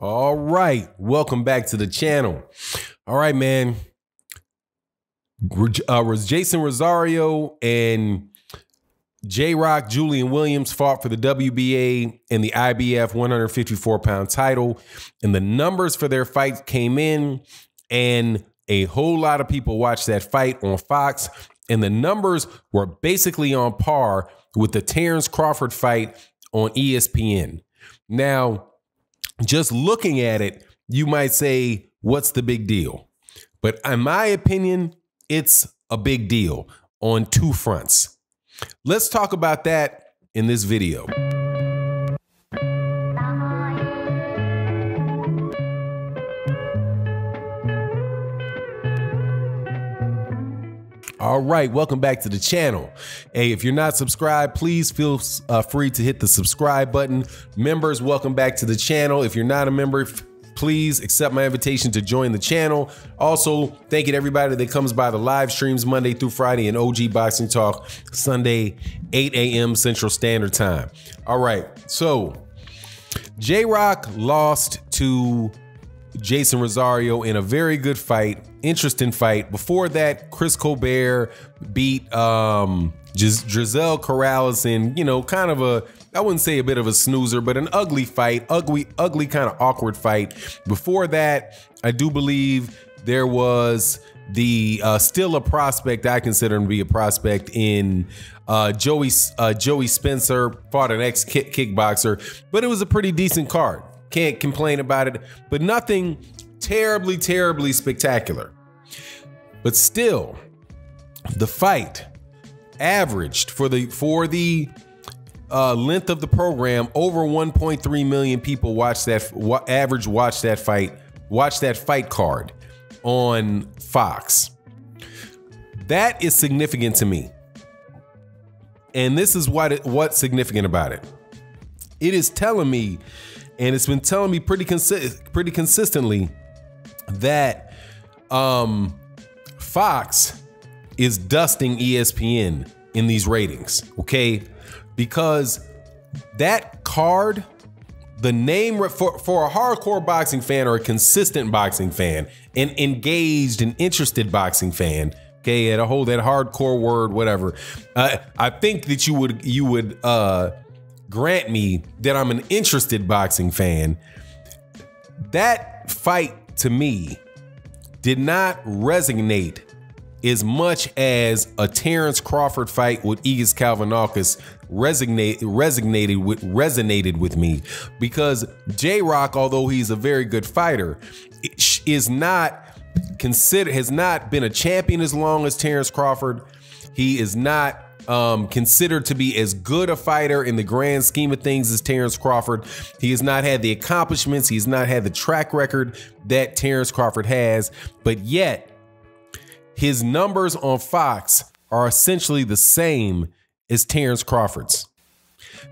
All right, welcome back to the channel. All right, man. Jason Rosasrio and J-Rock, Julian Williams fought for the WBA and the IBF 154-pound title. And the numbers for their fight came in, and a whole lot of people watched that fight on Fox. And the numbers were basically on par with the Terence Crawford fight on ESPN. Now, just looking at it, you might say, what's the big deal? But in my opinion, it's a big deal on two fronts. Let's talk about that in this video. All right, welcome back to the channel. Hey, if you're not subscribed, please feel free to hit the subscribe button. Members, welcome back to the channel. If you're not a member, please accept my invitation to join the channel. Also, thank you to everybody that comes by the live streams Monday through Friday and OG Boxing Talk Sunday, 8 a.m. Central Standard Time. All right, so J-Rock lost to Jason Rosasrio in a very good fight, interesting fight. Before that, Chris Colbert beat Giselle Corrales in, you know, kind of a, I wouldn't say a bit of a snoozer, but an ugly fight, ugly kind of awkward fight. Before that, I do believe there was the still a prospect, I consider him to be a prospect, in Joey Spencer, fought an ex-kickboxer, but it was a pretty decent card. Can't complain about it, but nothing terribly spectacular. But still, the fight averaged for the length of the program, over 1.3 million people watched that. Watch that fight card on Fox. That is significant to me, and this is what's significant about it. It is telling me, and it's been telling me pretty consistently, that Fox is dusting ESPN in these ratings, okay? Because that card, the name for a hardcore boxing fan or a consistent boxing fan, an engaged and interested boxing fan, okay, that hardcore word, whatever. I think that you would grant me that I'm an interested boxing fan. That fight to me did not resonate as much as a Terence Crawford fight with Igis Kalvinakis resonated with me, because J-Rock, although he's a very good fighter, has not been a champion as long as Terence Crawford. He is not considered to be as good a fighter in the grand scheme of things as Terence Crawford. He has not had the accomplishments. He's not had the track record that Terence Crawford has, but yet his numbers on Fox are essentially the same as Terence Crawford's.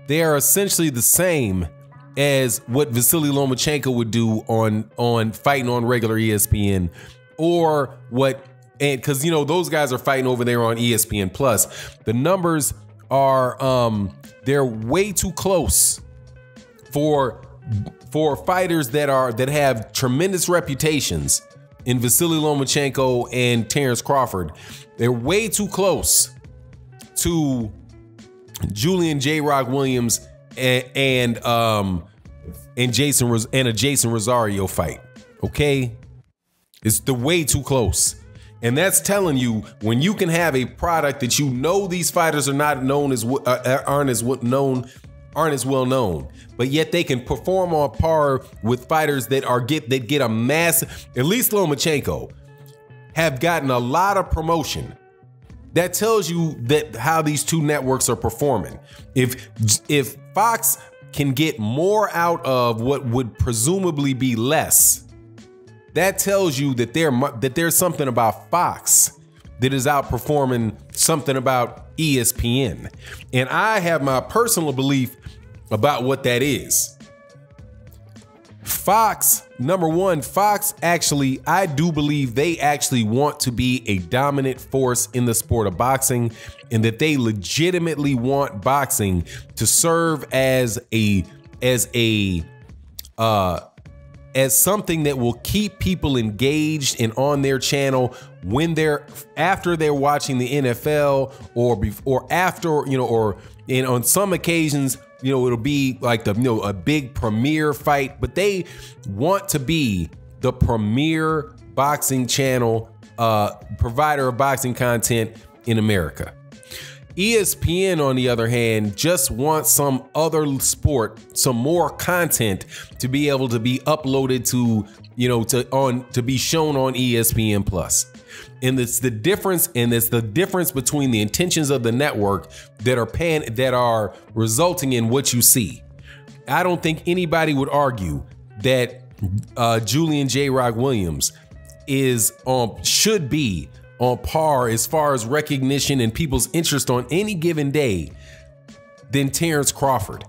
They are essentially the same as what Vasily Lomachenko would do on fighting on regular ESPN, or what, and because, you know, those guys are fighting over there on ESPN Plus. The numbers are they're way too close for fighters that have tremendous reputations in Vasily Lomachenko and Terence Crawford. They're way too close to Julian J-Rock Williams and a Jason Rosasrio fight. Okay, it's way too close. And that's telling you, when you can have a product that you know these fighters are not known as aren't as well known, but yet they can perform on par with fighters that get a massive, at least Lomachenko, have gotten a lot of promotion. That tells you that how these two networks are performing. If Fox can get more out of what would presumably be less, that tells you that there's something about Fox that is outperforming something about ESPN. And I have my personal belief about what that is. Fox, number one, Fox actually, I do believe they actually want to be a dominant force in the sport of boxing, and that they legitimately want boxing to serve as a as something that will keep people engaged and on their channel when after they're watching the NFL or after, on some occasions, it'll be like a big premiere fight, but they want to be the premier boxing channel, provider of boxing content in America. ESPN, on the other hand, just wants some other sport, some more content to be able to be uploaded to be shown on ESPN Plus. And it's the difference, between the intentions of the network that are resulting in what you see. I don't think anybody would argue that Julian J. Rock Williams should be on par as far as recognition and people's interest on any given day than Terence Crawford.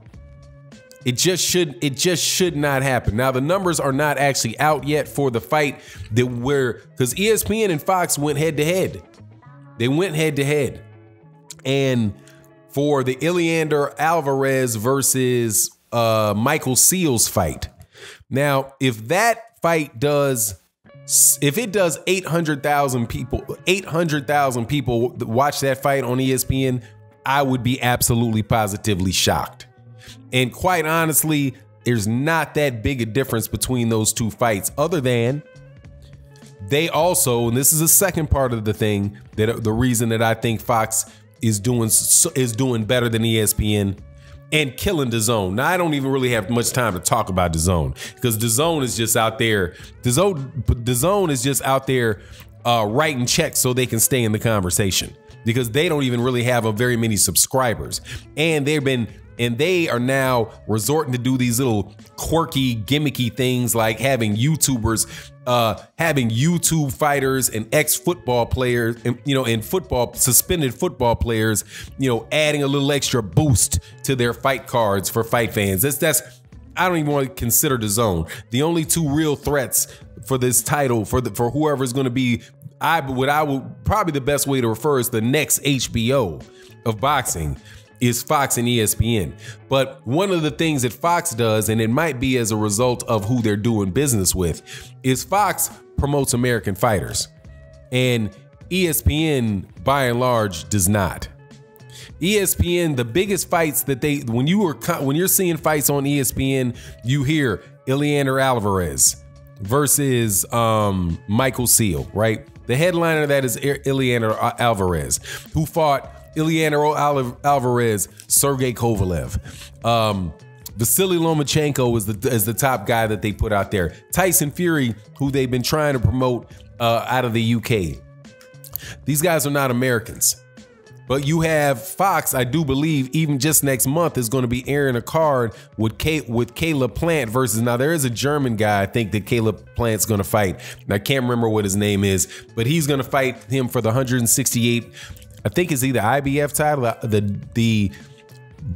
It just should not happen. Now, the numbers are not actually out yet for the fight because ESPN and Fox went head to head. They went head to head. And for the Ileander Alvarez versus Michael Seals fight. Now, if it does 800,000 people watch that fight on ESPN, I would be absolutely positively shocked. And quite honestly, there's not that big a difference between those two fights, other than they also, and this is the second part of the thing, that the reason that I think Fox is doing better than ESPN and killing DAZN. Now, I don't even really have much time to talk about DAZN because DAZN is just out there. DAZN is just out there writing checks so they can stay in the conversation because they don't even really have very many subscribers. And they are now resorting to do these little quirky, gimmicky things like having YouTubers, having YouTube fighters and ex-football players, and suspended football players, adding a little extra boost to their fight cards for fight fans. I don't even want to consider DAZN. The only two real threats for this title for whoever's going to be, probably the best way to refer is the next HBO of boxing is Fox and ESPN. But one of the things that Fox does, and it might be as a result of who they're doing business with, is Fox promotes American fighters. And ESPN, by and large, does not. ESPN, the biggest fights that when you're seeing fights on ESPN, you hear Ileander Alvarez versus Michael Seal, right? The headliner of that is Ileander Alvarez, who fought Ileander Alvarez, Sergey Kovalev. Vasily Lomachenko is the top guy that they put out there. Tyson Fury, who they've been trying to promote out of the UK. These guys are not Americans. But you have Fox, I do believe, even just next month is going to be airing a card with Caleb Plant versus, now there is a German guy I think that Caleb Plant's going to fight. And I can't remember what his name is, but he's going to fight him for the 168, I think it's either IBF title, the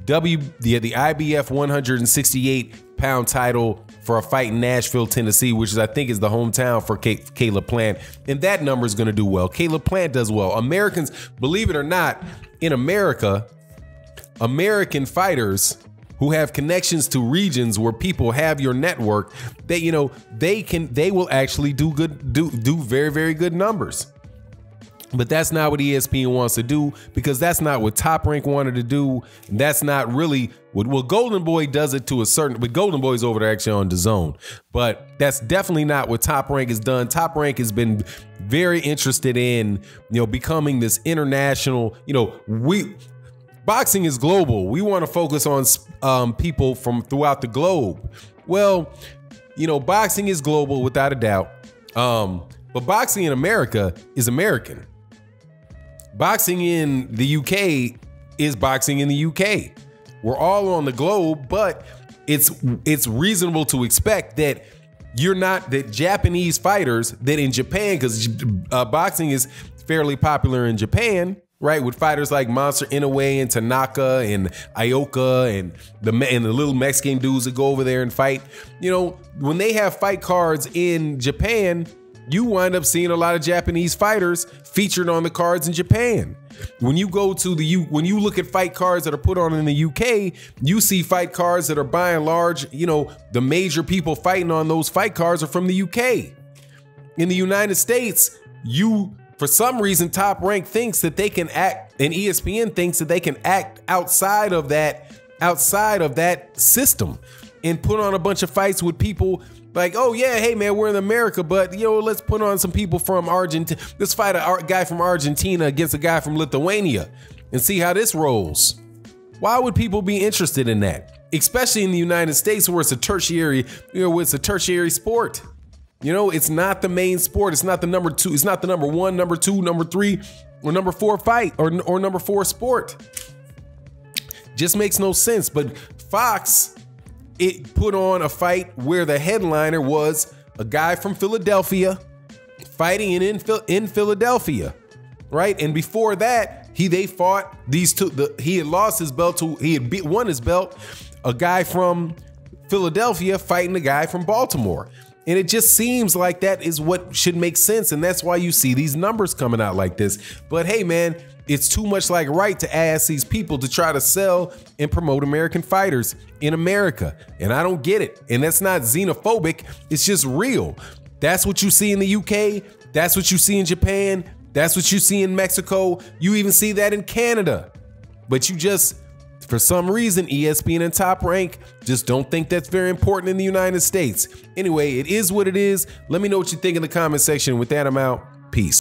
IBF 168 pound title for a fight in Nashville, Tennessee, which I think is the hometown for Caleb Plant. And that number is going to do well. Caleb Plant does well. Americans, believe it or not, in America, American fighters who have connections to regions where people have your network, they will actually do very, very good numbers. But that's not what ESPN wants to do, because that's not what Top Rank wanted to do. And that's not really what Golden Boy does it to a certain, but Golden Boy's over there actually on DAZN. But that's definitely not what Top Rank has done. Top Rank has been very interested in, becoming this international, boxing is global. We want to focus on people from throughout the globe. Well, boxing is global without a doubt. But boxing in America is American. Boxing in the UK is boxing in the UK. We're all on the globe, but it's reasonable to expect that that Japanese fighters that in Japan, because boxing is fairly popular in Japan, right? With fighters like Monster Inoue and Tanaka and Ioka and the little Mexican dudes that go over there and fight. When they have fight cards in Japan, you wind up seeing a lot of Japanese fighters featured on the cards in Japan. When you go to when you look at fight cards that are put on in the UK, you see fight cards that are by and large, the major people fighting on those fight cards are from the UK. In the United States, for some reason, Top Rank thinks that they can act, and ESPN thinks that they can act outside of that system and put on a bunch of fights with people like, oh yeah, hey man, we're in America, but let's put on some people from Argentina. Let's fight a guy from Argentina against a guy from Lithuania and see how this rolls. Why would people be interested in that? Especially in the United States, where it's a tertiary, it's a tertiary sport. It's not the main sport. It's not the number two. It's not the number one, number two, number three, or number four fight or number four sport. Just makes no sense. But Fox, it put on a fight where the headliner was a guy from Philadelphia fighting in Philadelphia, right? And before that, they fought these two. He had lost his belt he had won his belt, a guy from Philadelphia fighting a guy from Baltimore. And it just seems like that is what should make sense. And that's why you see these numbers coming out like this. But hey, man, it's too much like right to ask these people to try to sell and promote American fighters in America. And I don't get it. And that's not xenophobic. It's just real. That's what you see in the UK. That's what you see in Japan. That's what you see in Mexico. You even see that in Canada. But for some reason, ESPN and Top Rank just don't think that's very important in the United States. Anyway, it is what it is. Let me know what you think in the comment section. With that, I'm out. Peace.